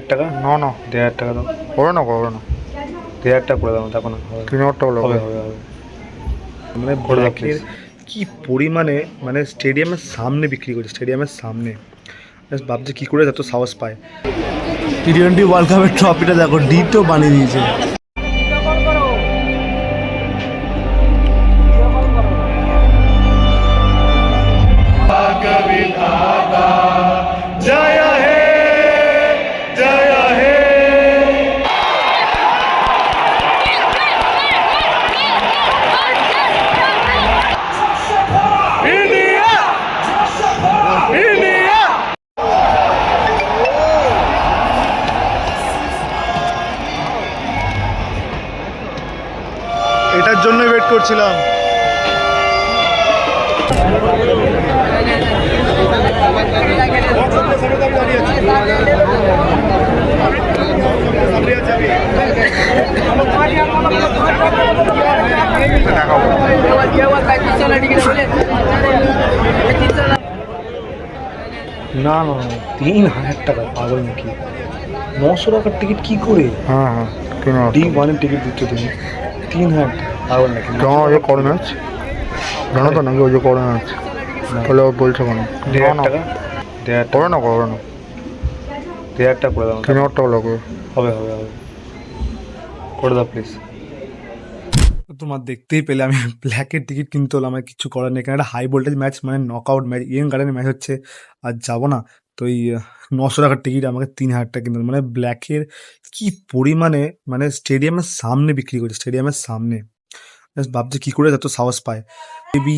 টাকা না না টাকা দাও, করে না করে না টাকা করে দাও, দেখো না হবে 3,000 টাকা হবে লাগবে। হবে হবে। মানে করে দাও ব্ল্যাকের প্লিজ। কি পরিমাণে, মানে স্টেডিয়ামের সামনে বিক্রি করছে, স্টেডিয়ামের সামনে। জাস্ট ভাবছে কী করে এত সাহস পায়। টি-20 ওয়ার্ল্ড কাপের ট্রফিটা দেখো, ডিটো বানিয়ে দিয়েছে। এটার জন্যই ওয়েট করছিলাম। না না না, 3,000 টাকা, পাগল নাকি? 900 টাকার টিকিট কি করে? হ্যাঁ হ্যাঁ D1 টিকিট দিচ্ছ তুমি, 3,000 টাকা, পাগল নাকি? কেন ওই যে করে ম্যাচ জানো তো নাকি ওই যে করে ম্যাচ, তাহলে ও বলছে কেন? 1,500 টাকা, 1,500 করে না করে না 1,500 টাকা করে দাও, 3,000 টাকা লাগবে। হবে হবে হবে, করে দাও প্লিজ। তোমার দেখতেই পেলে আমি ব্ল্যাকের টিকিট কিনতে হলো, আমার কিছু করার নেই, কারণ একটা হাই ভোল্টেজ ম্যাচ, মানে নকআউট ম্যাচ, ইডেন গার্ডেনের ম্যাচ হচ্ছে, আর যাবো না। তো এই 900 টাকার টিকিট আমাকে 3,000 টাকা কিনতে হলো। মানে ব্ল্যাকের কি পরিমাণে, মানে স্টেডিয়ামের সামনে বিক্রি করছে, স্টেডিয়ামের সামনে। জাস্ট ভাবছে কী করে এত সাহস পায়। মেবি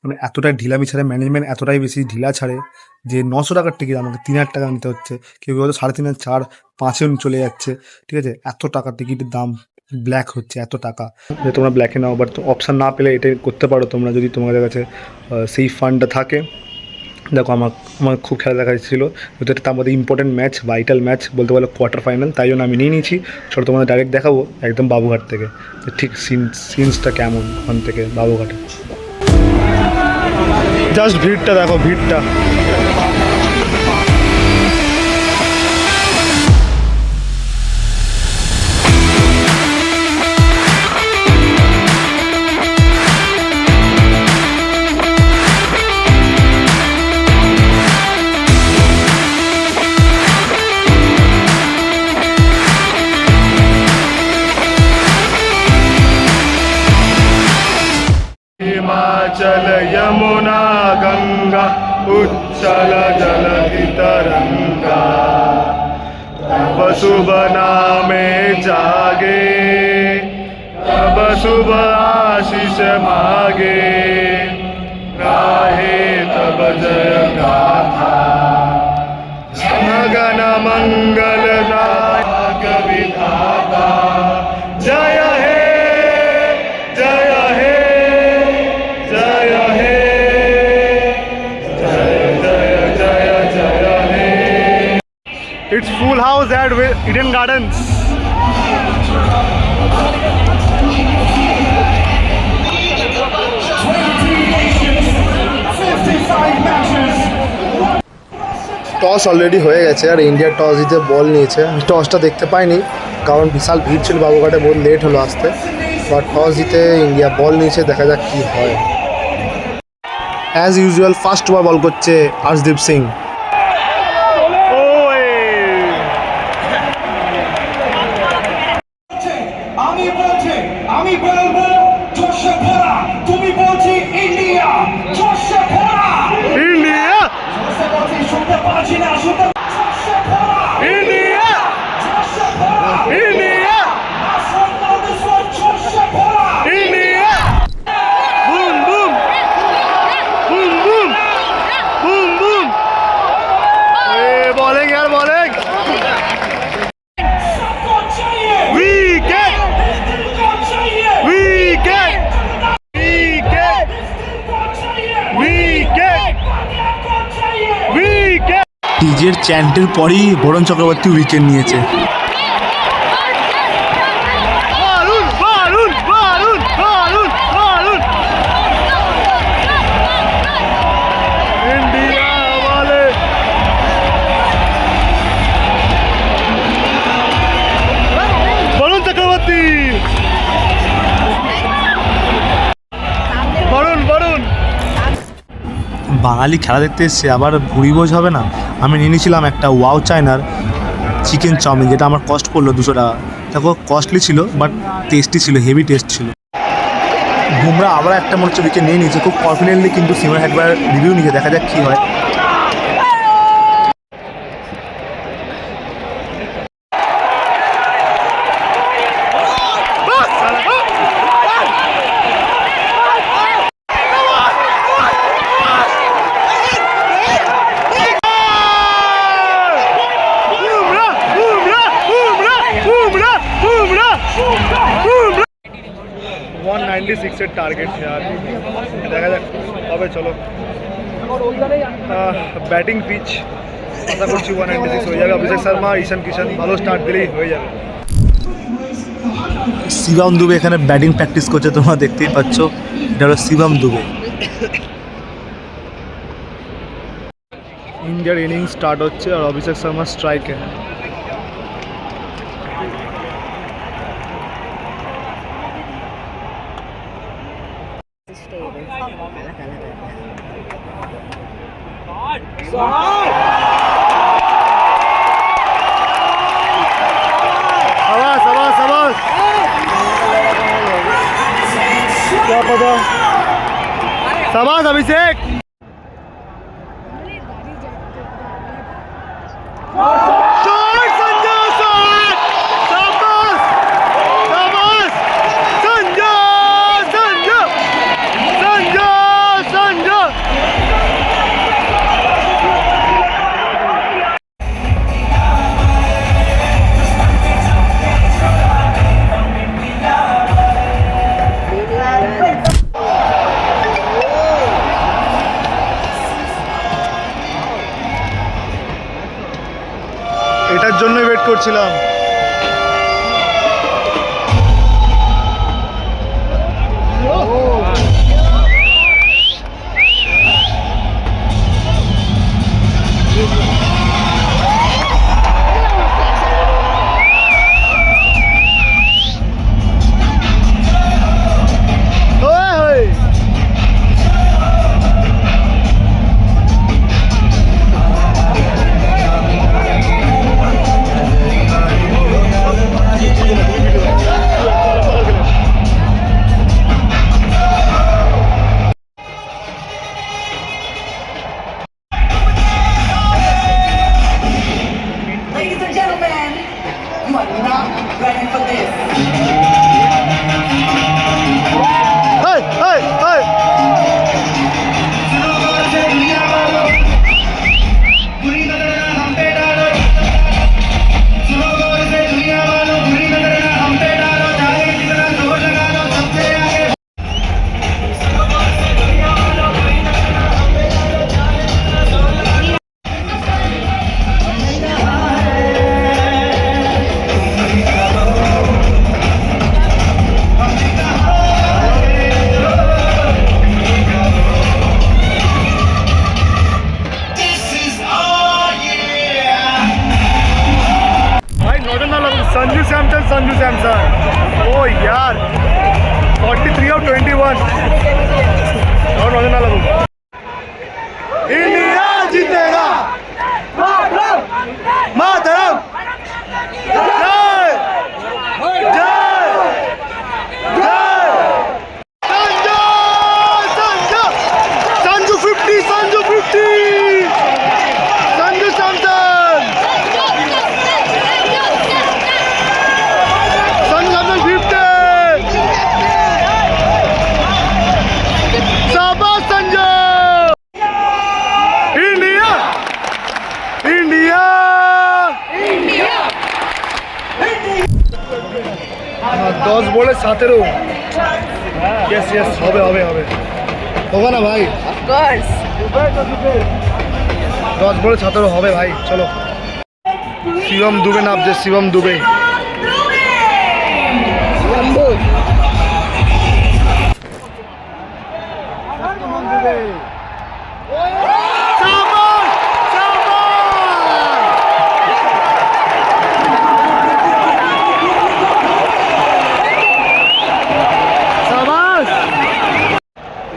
মানে এতটাই ঢিলামি ছাড়ে, ম্যানেজমেন্ট এতটাই বেশি ঢিলা ছাড়ে যে 900 টাকার টিকিট আমাকে 3,000 টাকা নিতে হচ্ছে। কেউ হয়তো 3,500, 4, 5-এও চলে যাচ্ছে। ঠিক আছে, এত টাকা টিকিটের দাম, ব্ল্যাক হচ্ছে এত টাকা। যে তোমরা ব্ল্যাকে নাও, বাট অপশান না পেলে এটাই করতে পারো তোমরা, যদি তোমাদের কাছে সেই ফান্ডটা থাকে। দেখো আমার আমার খুব খেলা দেখা ছিল, যেহেতু এটা তার মধ্যে ইম্পর্টেন্ট ম্যাচ, ভাইটাল ম্যাচ বলতে পারো, কোয়ার্টার ফাইনাল, তাই জন্য আমি নিয়ে নিয়েছি। ছোটো তোমাদের ডাইরেক্ট দেখাবো একদম বাবুঘাট থেকে, যে ঠিক সিনসটা কেমন ওখান থেকে বাবুঘাটে। জাস্ট ভিড়টা দেখো, ভিড়টা। हिमाचल यमुना गंगा उच्छल जलधि तरंगा, तब शुभ नामे जागे, तब शुभ आशीष मागे, गाहे तब जय गाथा, जनगण मंगलदायक विधाता, जय हे जय हे जय हे जय जय जय जय हे। It's full house at Eden Gardens. Toss already হয়ে গেছে আর ইন্ডিয়ার টস দিতে বল নিয়েছে। আমি টসটা দেখতে পাইনি কারণ বিশাল ভিড় ছিল বাবুঘাটে, বহুত লেট হলো আসতে। বাট টস দিতে ইন্ডিয়া বল নিয়েছে, দেখা যাক কী হয়। অ্যাজ ইউজুয়াল ফার্স্ট ওভার বল করছে আর্শদীপ সিং। আমি বলবো জোশে ভরা, তুমি বলছি ইন্ডিয়া জোশে ভরা, ইন্ডিয়া জোশে বলছি, শুনতে পাচ্ছি না, শুনতে জোশে ভরা, ইন্ডিয়া জোশে ভরা, ইন্ডিয়া জোশে ভরা, India boom boom boom boom boom boom. বলেঙ্গে আর বলেঙ্গ, सबको चाहिए উইকেট दिल को चाहिए উইকেट উইকেট दिल को चाहिए উইকেট दुनिया को चाहिए। উইকেট। ডিজের চ্যান্টের পরই বরুণ চক্রবর্তী উইকেট নিয়েছে। দারুণ দারুণ দারুণ দারুণ দারুণ। ইন্ডিয়া বলে বাঙালি খেলা দেখতে এসছে আবার ভুড়ি ভোজ হবে না। আমি নিয়ে নিয়েছিলাম একটা ওয়াও চায়নার চিকেন চাউমিন, যেটা আমার কস্ট পড়লো 200 টাকা। দেখো কস্টলি ছিল বাট টেস্টি ছিল, হেভি টেস্ট ছিল। বুমরা আবার একটা মনে হচ্ছে উইকেট নিয়ে নিয়েছে খুব কনফিডেন্টলি, কিন্তু সিমার একবার রিভিউ নিয়েছে, দেখা যাক কী হয়। ওয়ান 96-এর টার্গেট यार, দেখা যাক হবে। চলো ব্যাটিং পিচ, আশা করছি 196 হয়ে যাবে। অভিষেক শর্মা, ঈশান কিষান ভালো স্টার্ট দিলেই হয়ে যাবে। শিবম দুবে এখানে ব্যাটিং প্র্যাকটিস করছে, তোমরা দেখতেই পাচ্ছ। এটা হলো শিবম দুবে। ইন্ডিয়ার ইনিংস স্টার্ট হচ্ছে আর অভিষেক শর্মা স্ট্রাইকে। शाबाश शाबाश शाबाश, क्या पता। शाबाश अभिषेक। शॉट संजू, शॉट, शाबाश शाबाश, संजू संजू संजू संजू। এটার জন্যই ওয়েট করছিলাম। Ladies and gentlemen, you are not ready for this. Hey, hey, hey. Sanju Samson, ओ यार 43 of 21 और नजर ना लगू। इंडिया जीतेगा, मातरम, जय जय जय। संजू संजू 50, संजू 50, संजू सैमसन, संजू 50। शाबाश संजू। India India India. 10 বলে 17। यस यस, হবে হবে হবে, होगा ना भाई, Of course. 10 বলে 17 হবে ভাই। চলো শিবম দুবে নামছে, শিবম দুবে।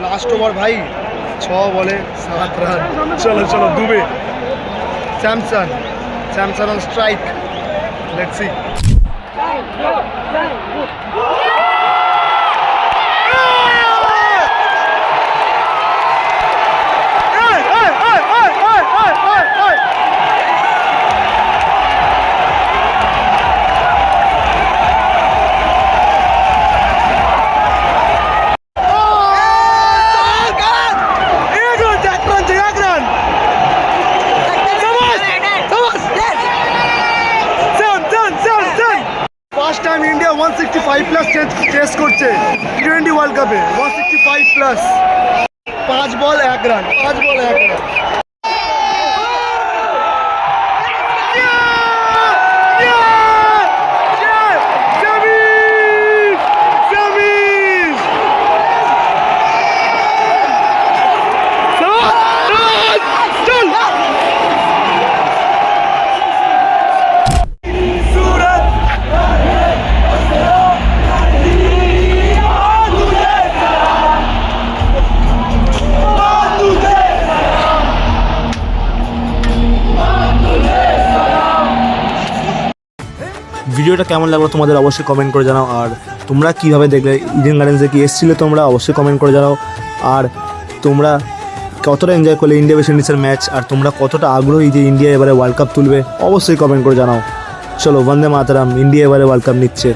লাস্ট ওভার ভাই, 6 বলে 7 রান। চলো চলো Dube Samson on strike, let's see. First time India 165 plus chase করছে T20 ওয়ার্ল্ড কাপে। 165 plus, 5 ball 1 run, 5 ball 1 run. ভিডিওটা কেমন লাগলো তোমাদের অবশ্যই কমেন্ট করে জানাও। আর তোমরা কীভাবে দেখলে, ইডেন গার্ডেন্সে কি এসেছিলে তোমরা অবশ্যই কমেন্ট করে জানাও। আর তোমরা কতটা এনজয় করলে ইন্ডিয়া ওয়েস্ট ইন্ডিজের ম্যাচ, আর তোমরা কতটা আগ্রহী যে ইন্ডিয়া এবারে ওয়ার্ল্ড কাপ তুলবে অবশ্যই কমেন্ট করে জানাও। চলো বন্দে মাতারাম, ইন্ডিয়া এবারে ওয়ার্ল্ড কাপ নিচ্ছে।